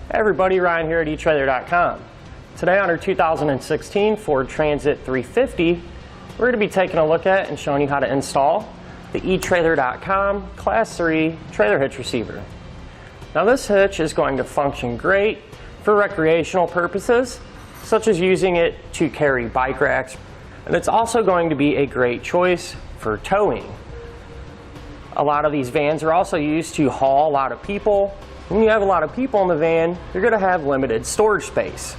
Hey everybody, Ryan here at etrailer.com. Today on our 2016 Ford Transit 350, we're going to be taking a look at and showing you how to install the etrailer.com Class 3 trailer hitch receiver. Now this hitch is going to function great for recreational purposes, such as using it to carry bike racks, and it's also going to be a great choice for towing. A lot of these vans are also used to haul a lot of people. When you have a lot of people in the van, you're going to have limited storage space.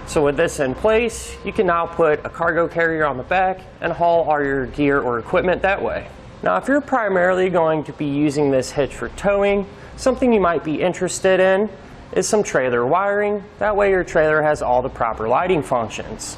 So with this in place, you can now put a cargo carrier on the back and haul all your gear or equipment that way. Now if you're primarily going to be using this hitch for towing, something you might be interested in is some trailer wiring. That way your trailer has all the proper lighting functions.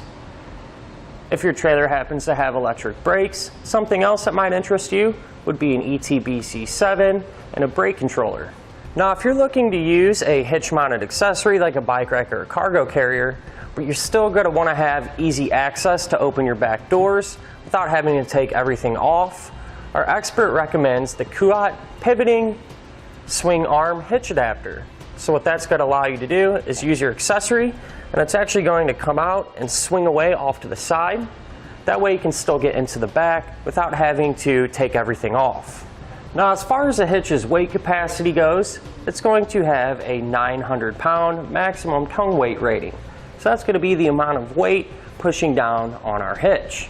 If your trailer happens to have electric brakes, something else that might interest you would be an ETBC7 and a brake controller. Now if you're looking to use a hitch-mounted accessory like a bike rack or a cargo carrier, but you're still going to want to have easy access to open your back doors without having to take everything off, our expert recommends the Kuat pivoting swing arm hitch adapter. So what that's going to allow you to do is use your accessory, and it's actually going to come out and swing away off to the side. That way you can still get into the back without having to take everything off. Now as far as the hitch's weight capacity goes, it's going to have a 900-pound maximum tongue weight rating. So that's going to be the amount of weight pushing down on our hitch.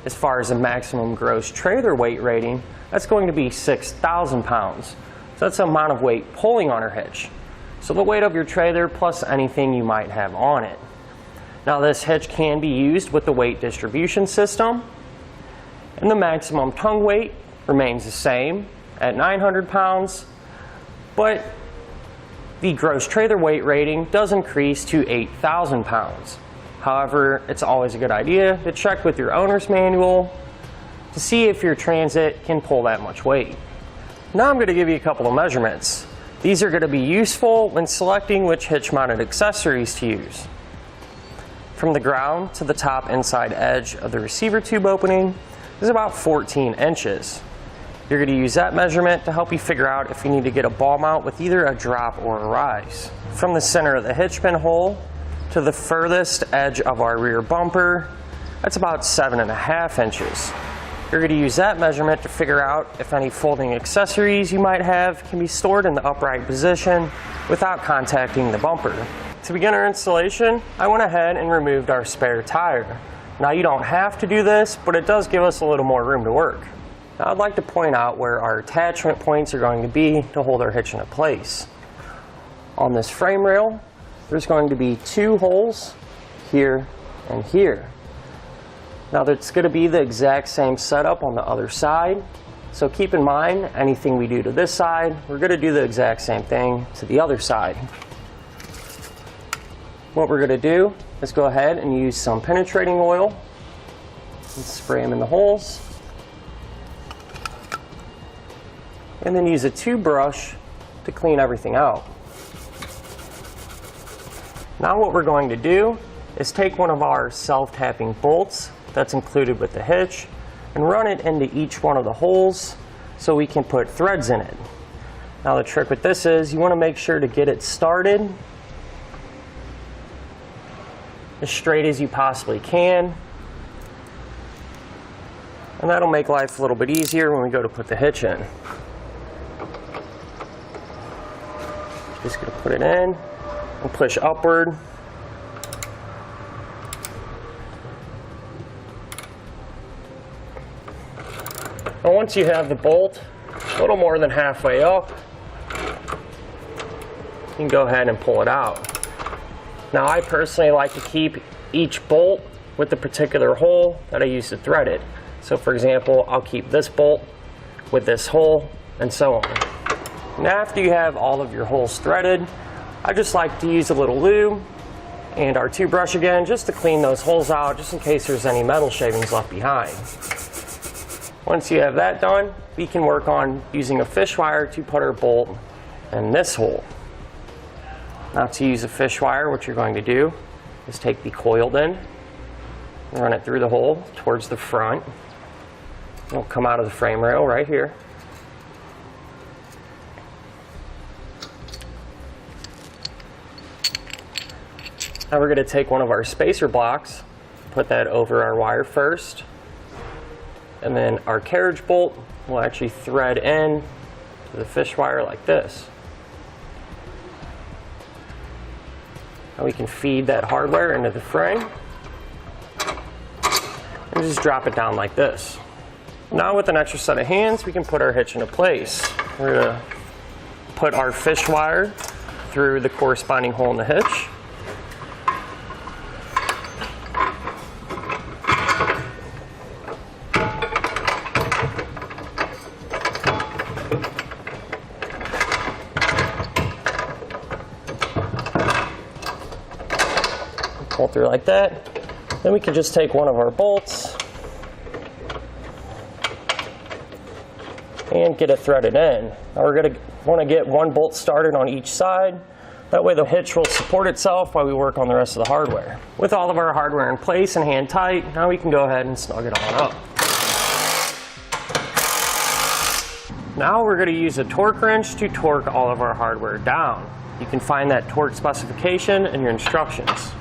As far as the maximum gross trailer weight rating, that's going to be 6,000 pounds. So that's the amount of weight pulling on our hitch. So the weight of your trailer plus anything you might have on it. Now this hitch can be used with the weight distribution system, and the maximum tongue weight remains the same at 900 pounds, but the gross trailer weight rating does increase to 8,000 pounds. However, it's always a good idea to check with your owner's manual to see if your Transit can pull that much weight. Now I'm going to give you a couple of measurements. These are going to be useful when selecting which hitch-mounted accessories to use. From the ground to the top inside edge of the receiver tube opening is about 14 inches. You're going to use that measurement to help you figure out if you need to get a ball mount with either a drop or a rise. From the center of the hitch pin hole to the furthest edge of our rear bumper, that's about 7.5 inches. You're going to use that measurement to figure out if any folding accessories you might have can be stored in the upright position without contacting the bumper. To begin our installation, I went ahead and removed our spare tire. Now you don't have to do this, but it does give us a little more room to work. Now I'd like to point out where our attachment points are going to be to hold our hitch into place. On this frame rail, there's going to be 2 holes here and here. Now that's going to be the exact same setup on the other side, so keep in mind anything we do to this side, we're going to do the exact same thing to the other side. What we're going to do is go ahead and use some penetrating oil and spray them in the holes, and then use a tube brush to clean everything out. Now what we're going to do is take one of our self-tapping bolts that's included with the hitch and run it into each one of the holes so we can put threads in it. Now the trick with this is you want to make sure to get it started as straight as you possibly can, and that'll make life a little bit easier when we go to put the hitch in. Just going to put it in and push upward. And once you have the bolt a little more than halfway up, you can go ahead and pull it out. Now I personally like to keep each bolt with the particular hole that I use to thread it. So for example, I'll keep this bolt with this hole and so on. Now after you have all of your holes threaded, I just like to use a little lube and our tube brush again just to clean those holes out, just in case there's any metal shavings left behind. Once you have that done, we can work on using a fish wire to put our bolt in this hole. Now to use a fish wire, what you're going to do is take the coiled end, run it through the hole towards the front. It'll come out of the frame rail right here. Now we're going to take one of our spacer blocks, put that over our wire first, and then our carriage bolt will actually thread in to the fish wire like this. Now we can feed that hardware into the frame and just drop it down like this. Now with an extra set of hands, we can put our hitch into place. We're going to put our fish wire through the corresponding hole in the hitch. Pull through like that. Then we can just take one of our bolts and get it threaded in. Now we're going to want to get one bolt started on each side. That way the hitch will support itself while we work on the rest of the hardware. With all of our hardware in place and hand tight, now we can go ahead and snug it on up. Now we're going to use a torque wrench to torque all of our hardware down. You can find that torque specification in your instructions.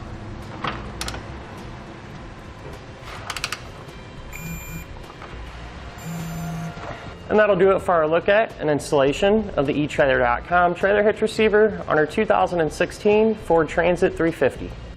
And that'll do it for our look at and installation of the etrailer.com trailer hitch receiver on our 2016 Ford Transit 350.